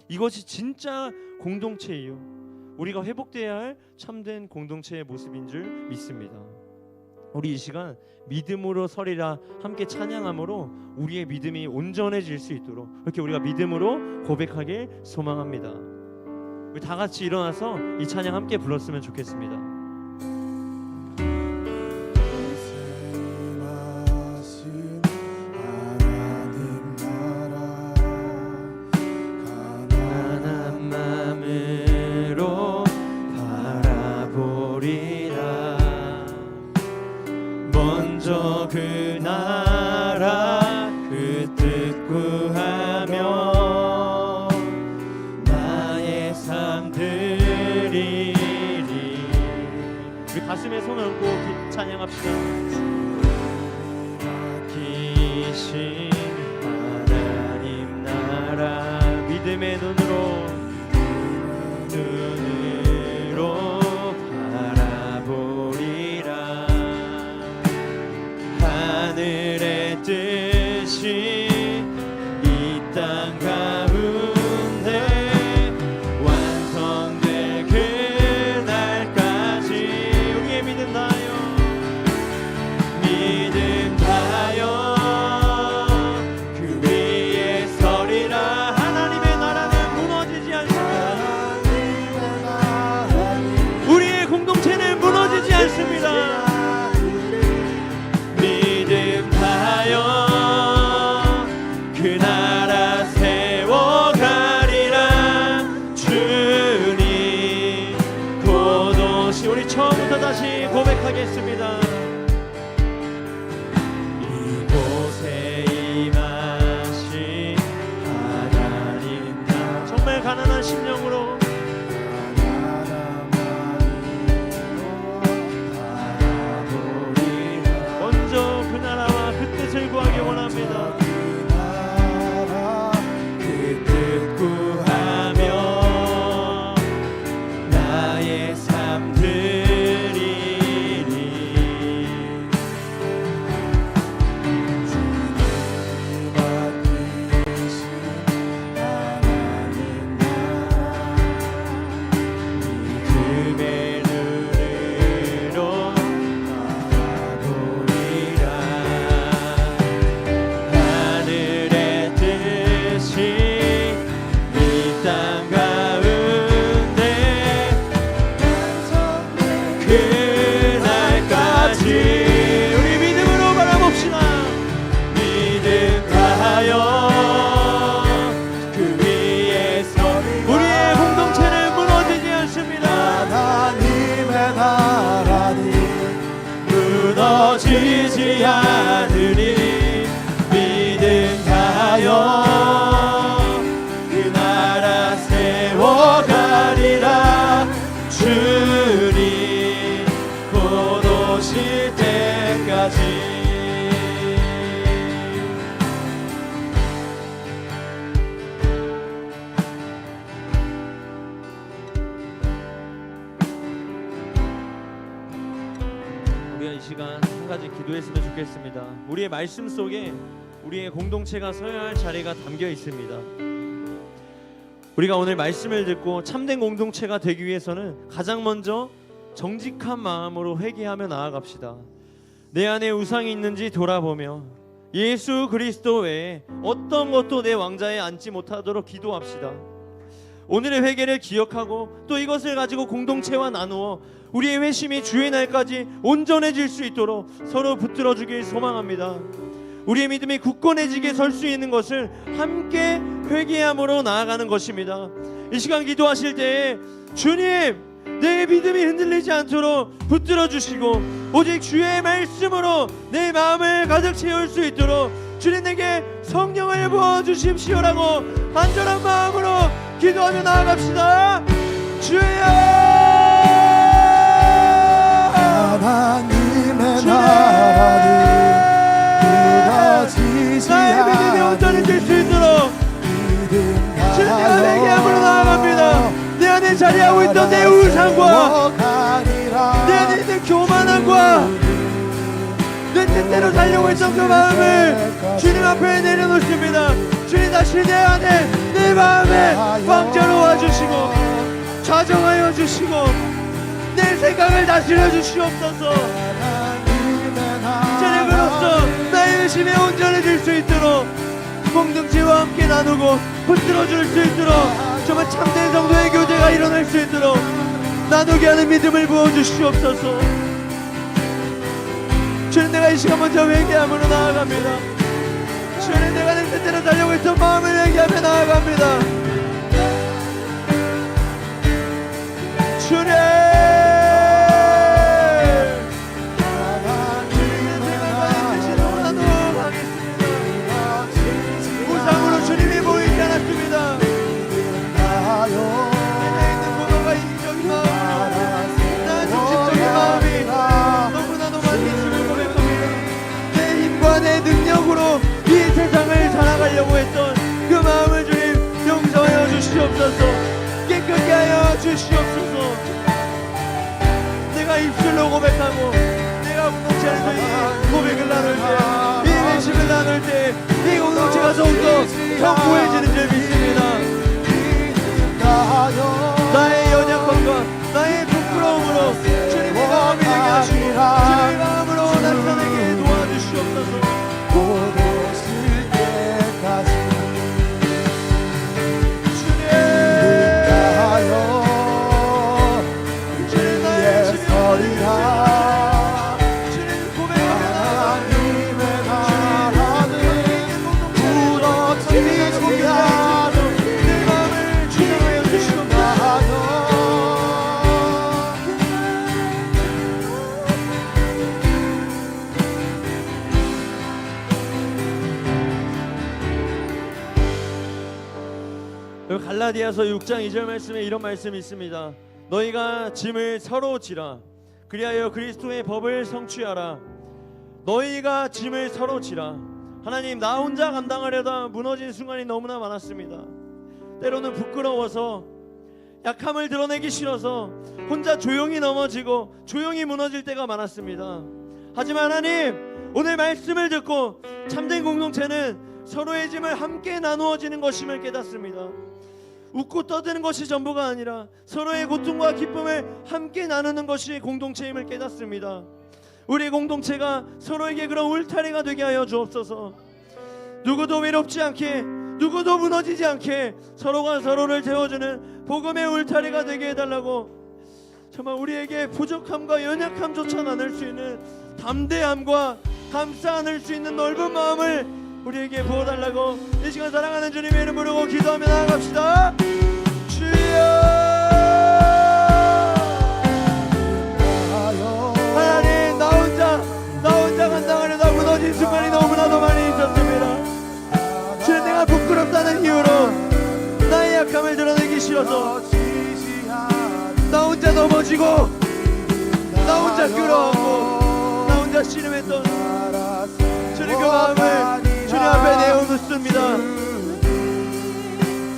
이것이 진짜 공동체이요, 우리가 회복돼야 할 참된 공동체의 모습인 줄 믿습니다. 우리 이 시간 믿음으로 서리라 함께 찬양함으로 우리의 믿음이 온전해질 수 있도록 이렇게 우리가 믿음으로 고백하길 소망합니다. 우리 다 같이 일어나서 이 찬양 함께 불렀으면 좋겠습니다. 그 나라 그 뜻 구하며 나의 삶 드리리. 우리 가슴에 손을 얹고 찬양합시다. 기신 하나님 나라 믿음의 눈으로 바라보리라. 하늘의 뜻이 이 땅 가운데 완성될 그날까지 우리의 믿음 다하여 기도했으면 좋겠습니다. 우리의 말씀 속에 우리의 공동체가 서야 할 자리가 담겨 있습니다. 우리가 오늘 말씀을 듣고 참된 공동체가 되기 위해서는 가장 먼저 정직한 마음으로 회개하며 나아갑시다. 내 안에 우상이 있는지 돌아보며 예수 그리스도 외에 어떤 것도 내 왕좌에 앉지 못하도록 기도합시다. 오늘의 회개를 기억하고 또 이것을 가지고 공동체와 나누어 우리의 회심이 주의 날까지 온전해질 수 있도록 서로 붙들어 주길 소망합니다. 우리의 믿음이 굳건해지게 설 수 있는 것을 함께 회개함으로 나아가는 것입니다. 이 시간 기도하실 때에 주님, 내 믿음이 흔들리지 않도록 붙들어 주시고 오직 주의 말씀으로 내 마음을 가득 채울 수 있도록 주님 내게 성령을 부어 주십시오라고 간절한 마음으로 기도하며 나아갑시다. 주여, 하나님의 나라는 무너지지 나의 믿음이 온전해질 수 있도록 주님 내가 회개함으로 나아갑니다. 내 안에 자리하고 있던 내 우상과 내 안에 있는 교만함과 내 뜻대로 살려고 했던 그 마음을 주님 앞에 내려놓습니다. 주님 다시 내 안에 내 마음에 왕자로 와주시고 좌정하여 주시고 내 생각을 다스려 주시옵소서. 주님 그로써 나의 의심이 온전해질 수 있도록 공동체와 함께 나누고 붙들어 줄 수 있도록 정말 참된 성도의 교제가 일어날 수 있도록 나누게 하는 믿음을 부어주시옵소서. 주님 내가 이 시간 먼저 회개함으로 나아갑니다. 주님 내가 내 뜻대로 살려고 했던 마음을 회개하며 나아갑니다. 주님 주님이 보이지 않았습니다. 내가 있는 고도가 이기적인 마음으로 나 중심적인 마음이 너무나도 많이 있음을 고백합니다. 내 힘과 내 능력으로 이 세상을 살아가려고 했던 그 마음을 주님 용서하여 주시옵소서. 깨끗게 하여 주시옵소서. 내가 입술로 고백하고 내가 공동체 안에서 이 고백을 나눌 때, 이 회심을 나눌 때 이 공동체가 더욱더 견고해지는 줄 믿습니다. 나의 연약함과 나의 부끄러움으로 주님의 마음이 되게 하시고 주님의 마음으로 나타내게 도와주시옵소서. 주님 나의 심령을 갈라디아서 6장 2절 말씀에 이런 말씀이 있습니다. 너희가 짐을 서로 지라 그리하여 그리스도의 법을 성취하라. 너희가 짐을 서로 지라. 하나님, 나 혼자 감당하려다 무너진 순간이 너무나 많았습니다. 때로는 부끄러워서 약함을 드러내기 싫어서 혼자 조용히 넘어지고 조용히 무너질 때가 많았습니다. 하지만 하나님, 오늘 말씀을 듣고 참된 공동체는 서로의 짐을 함께 나누어지는 것임을 깨닫습니다. 웃고 떠드는 것이 전부가 아니라 서로의 고통과 기쁨을 함께 나누는 것이 공동체임을 깨닫습니다. 우리 공동체가 서로에게 그런 울타리가 되게 하여 주옵소서. 누구도 외롭지 않게, 누구도 무너지지 않게 서로가 서로를 세워주는 복음의 울타리가 되게 해달라고, 정말 우리에게 부족함과 연약함조차 나눌 수 있는 담대함과 감싸 안을 수 있는 넓은 마음을 우리에게 부어달라고 이 시간 사랑하는 주님의 이름 부르고 기도하며 나아갑시다. 주여, 하나님, 나 혼자 감당하려다 무너진 순간이 너무나도 많이 있었습니다. 주님, 내가 부끄럽다는 이유로 나의 약함을 드러내기 싫어서 나 혼자 넘어지고 나 혼자 끌어안고 나 혼자 씨름했던 주님, 그 마음을 주님 앞에 내어놓습니다.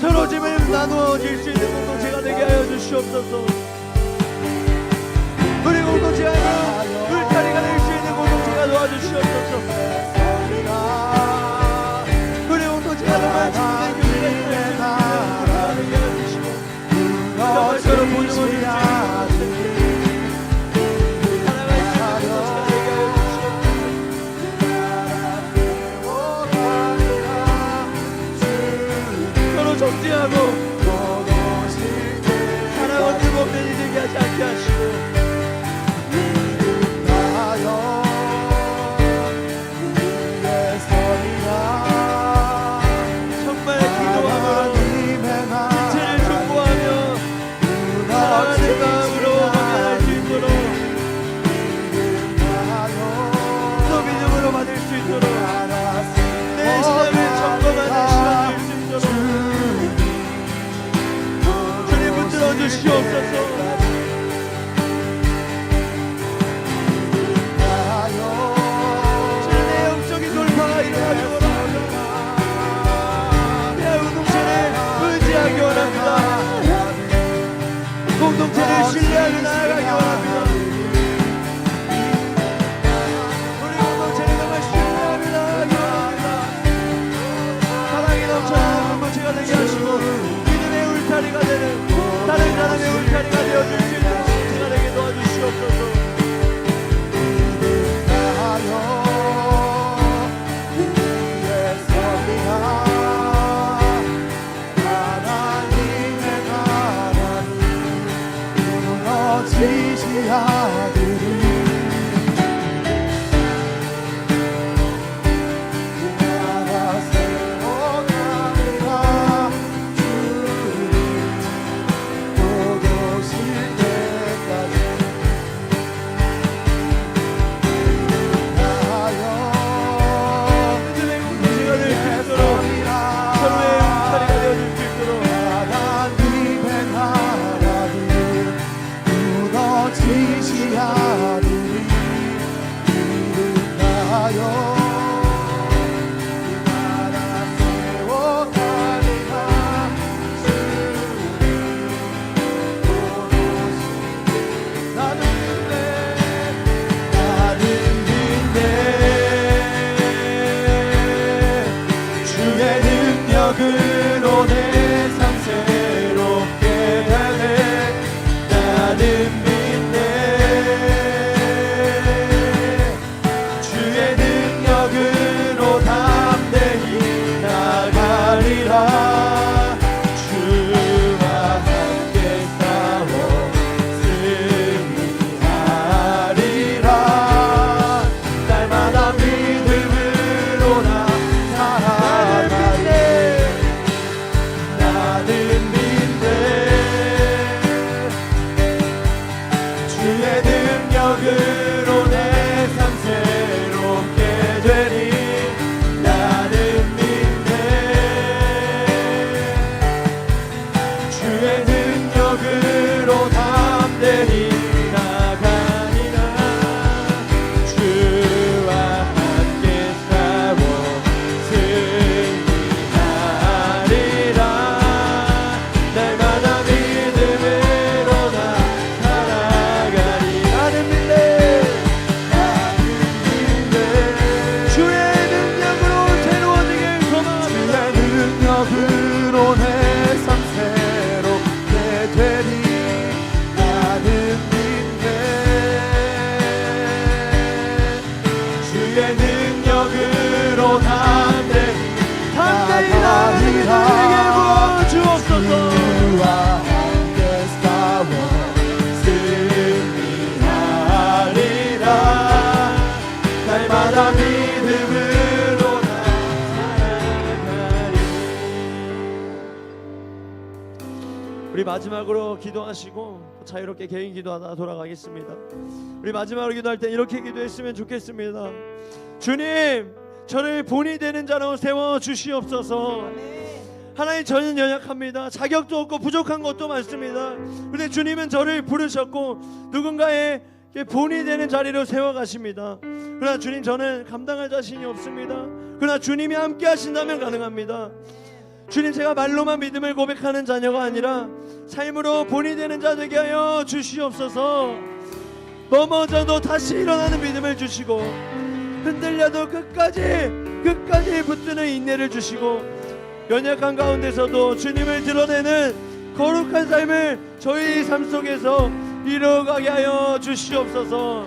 서로 짐을 나누어질 수 있는 공동체가 되게 하여 주시옵소서. 우리 공동체가 울타리가 될 수 있는 공동체가 도와주시옵소서. 정죄하고 사랑은 뜨겁는 이 되게 하지 않게 하시고 정말 기도하며 빛을 중보하며 사랑하는 마음으로 받을 수 있도록 또 믿음으로 받을 수 있도록 내 신앙을 점검하는 시간 될 수 있도록 주님 붙들어 주시옵소서. 주님 내 영적인 돌파가 일어나기 원합니다. 내 공동체를 의지하기 원합니다. 공동체를 신뢰하며 나아가기 원합니다. 우리 공동체를 정말 신뢰하며 나아가기 원합니다. 사랑이 넘쳐나는 공동체가 되게 하시고 믿음의 울타리가 되는 다른 사람의 울타리가 되어줄 수 있는 공동체가 되게 도와주시옵소서. 능력으로 내 삶 새롭게 되네. 나는 믿네. 주의 능력으로 담대히 나가리라. 주와 함께 싸워 승리하리라. 날마다 믿음으로 나 능력으로 내 삶 새롭게 되니 나는 믿네. 주의 능력으로 담대히 나가니라. 주와 함께 싸워 승리하리라. 날마다 믿음으로 나 살아가리. 능력으로 내 삶 새롭게 되니 나는 믿네. 주의 능력으로 담대히 나가는 믿음에게 부어주옵소서. 주와 함께 싸워 승리하리라. 날마다 믿음으로 우리 마지막으로 기도하시고 자유롭게 개인 기도하다 돌아가겠습니다. 우리 마지막으로 기도할 때 이렇게 기도했으면 좋겠습니다. 주님, 저를 본이 되는 자로 세워 주시옵소서. 하나님, 저는 연약합니다. 자격도 없고 부족한 것도 많습니다. 그런데 주님은 저를 부르셨고 누군가의 본이 되는 자리로 세워가십니다. 그러나 주님, 저는 감당할 자신이 없습니다. 그러나 주님이 함께 하신다면 가능합니다. 주님, 제가 말로만 믿음을 고백하는 자녀가 아니라 삶으로 본이 되는 자 되게 하여 주시옵소서. 넘어져도 다시 일어나는 믿음을 주시고 흔들려도 끝까지 붙드는 인내를 주시고 연약한 가운데서도 주님을 드러내는 거룩한 삶을 저희 삶 속에서 이루어가게 하여 주시옵소서.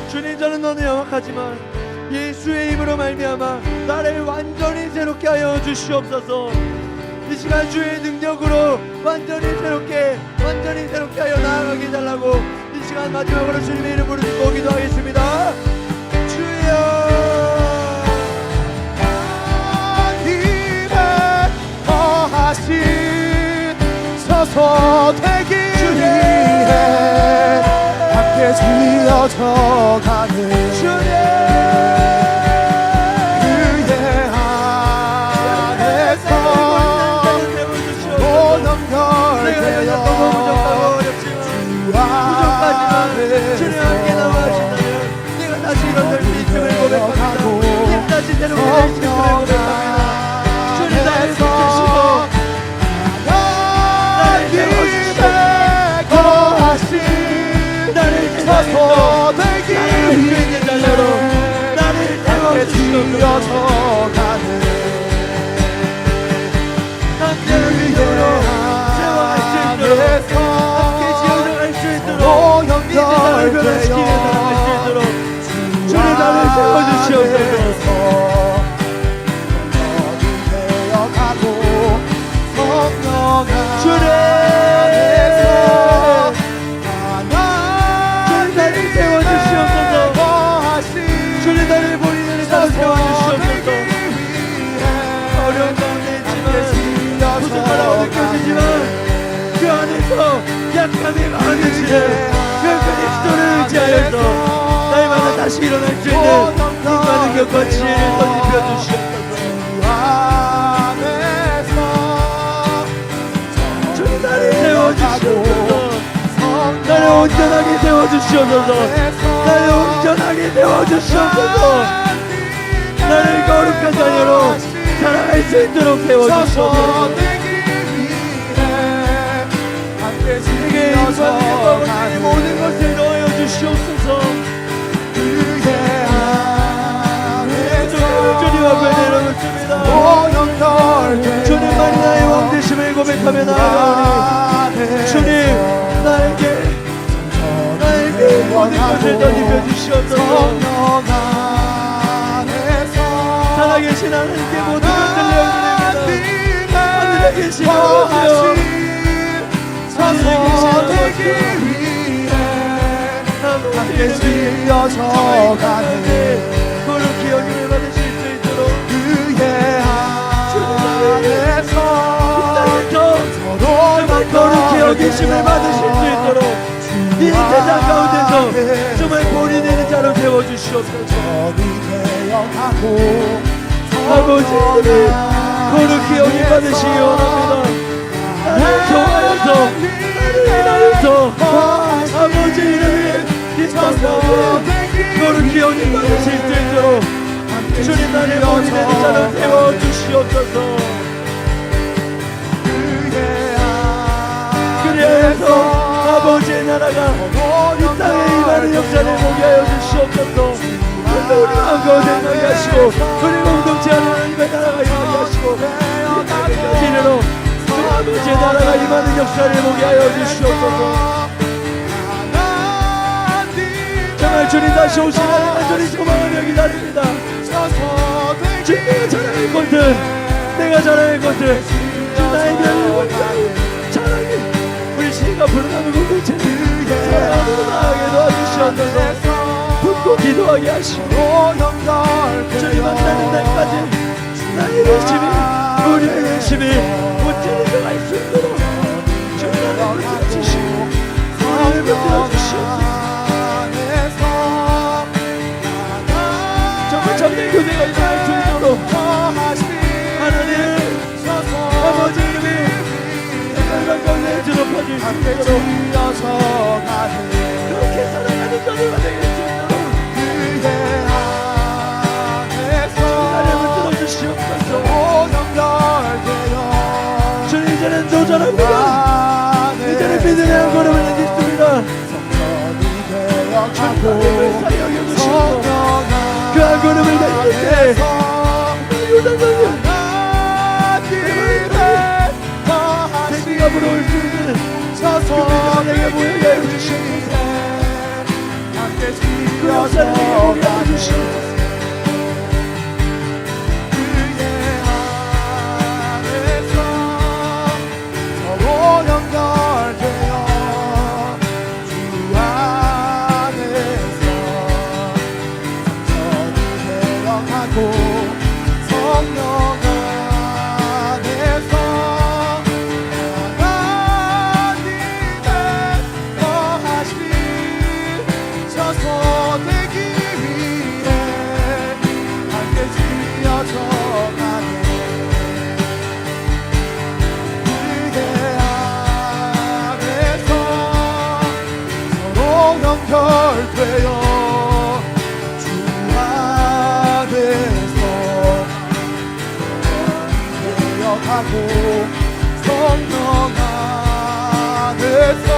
주님, 저는 너무 영악하지만 예수의 힘으로 말미암아 나를 완전히 새롭게 하여 주시옵소서. 이 시간 주의 능력으로 완전히 새롭게 하여 나아가게 해달라고 이 시간 마지막으로 주님의 이름으로 듣고 기도하겠습니다. 주여 하나님의 거하신 서서 되기 위해 함께 지어져가는 주님 그의 안에서 또 연결되어 주님 함께 남아주시다면 내가 다시 일어설 수 있음을 고백합니다. 내가 다시 새롭게 될 수 있음을 고백합니다. 주님 나를 지키시고 하나님의 거하신 나를 서서 되기 위해 나를 태워주시옵소서. 지어져가는 함께하는 믿음으로 세워갈 수 있도록 함께 지어나갈 수 있도록 이제 나를 변화시키며 나아갈 수 있도록 주님 나를 세워주시옵소서. 주님 나를 세워주시옵소서. 주님 나를 본인을 따라 세워주시옵소서. 어려운 가운데 있지만 부족하다고 느껴지지만 그 안에서 약함이 많으시네. 끝까지 기도를 의지하여서 날마다 다시 일어날 수 있는 힘과 능력과 지혜를 덧입혀 주시옵소서. 주님 나를 세워주시옵소서. 나를 온전하게 세워주시옵소서. 나를 온전하게 세워주시옵소서. 나를 거룩한 자녀로 살아갈 수 있도록 세워주시옵소서. 내게 인간과 모든 것을 넣어 주시옵소서. 주님 앞에 내려놓습니다. 주님만이 나의 왕 되심을 고백하며 나아가오니 주님 나에게 모든 것을 덧입혀 주시옵소서. 살아계신 하나님께 모든 것을 내어드립니다. 하늘에 계신 아버지여 서서 되기 위해 함께 지어져가는 거룩히 여김을 받으실 수 있도록 그의 안에서 정말 거룩히 여기심을 받으실 수 있도록 이 세상 가운데서 정말 본이 되는 자로 세워주시옵소서. 아버지 이름이 거룩히 여김 받으시기 원합니다. 나를 통하여서 나를 인하여서 아버지 이름이 이 땅 가운데 거룩히 여김 받으실 수 있도록 주님 나를 본이 되는 자로 세워주시옵소서. 그리하여서 아버지의 나라가 이 땅에 임하는 역사를 보게 하여 주시옵소서. 우리 마음가운데 임하게 하시고 우리 공동체 안에 하나님의 나라가 임하게 하시고 이까지 이르러 우리 아버지의 나라가 임하는 역사를 보게 하여 주시옵소서. 정말 주님 다시 오시는 간절히 소망하며 기다립니다. 주님 내가 잘할 것들 주님 나의 별을 잘하게 우리 시가 부르는 공동체 사랑으로 나아가게 도와주시옵소서. 붙고 기도하게 하시고 주님 만나는 날까지 나의 열심히 우리의 열심히 온전히 들어갈 수 있도록 주님 나를 붙들어주시고 우리를 붙들어주시옵소서. 정말 참된 교제가 일어날 수 있도록 하나님 아버지 이름이 세상 가운데 드러펴질 수 있도록 그렇게 살아가는 자녀가 되게 할 수 있도록 나를 붙들어 주시옵소서. 주님 이제는 도전합니다. 이제는 믿음의 한 걸음을 내딛습니다. 주님 나를 사이 여겨주시고 그 한 걸음을 내딛을 때 요단강을 생기가 불어올 수 있는 그 믿음을 내게 보이게 하여 주시옵소서. 그 역사를 내게 보이게 하여 주시옵소서. 성령 안에서 하나님의 거하신 저소 되기 위해 함께 지어져가네. 그게 안에서 서로 연결되어 주 안에서 되어가고 성령 안에서